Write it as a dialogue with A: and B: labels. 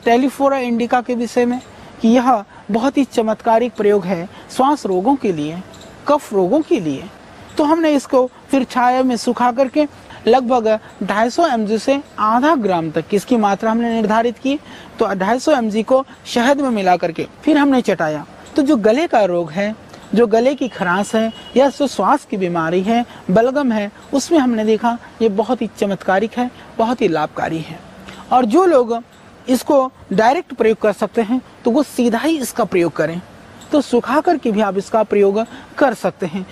A: टेलीफोरा indica के विषय में कि यह बहुत ही चमत्कारिक प्रयोग है श्वास रोगों के लिए, कफ रोगों के लिए। तो हमने इसको फिर छाया में सुखा करके लगभग 250 mg से आधा ग्राम तक की इसकी मात्रा हमने निर्धारित की। तो 250 mg को शहद में मिला करके फिर हमने चटाया। तो जो गले का रोग है, जो गले की खराश है या जो श्वास की बीमारी है, बलगम है, उसमें हमने देखा ये बहुत ही चमत्कारिक है, बहुत ही लाभकारी है। और जो लोग इसको डायरेक्ट प्रयोग कर सकते हैं तो वो सीधा ही इसका प्रयोग करें। तो सुखा करके भी आप इसका प्रयोग कर सकते हैं।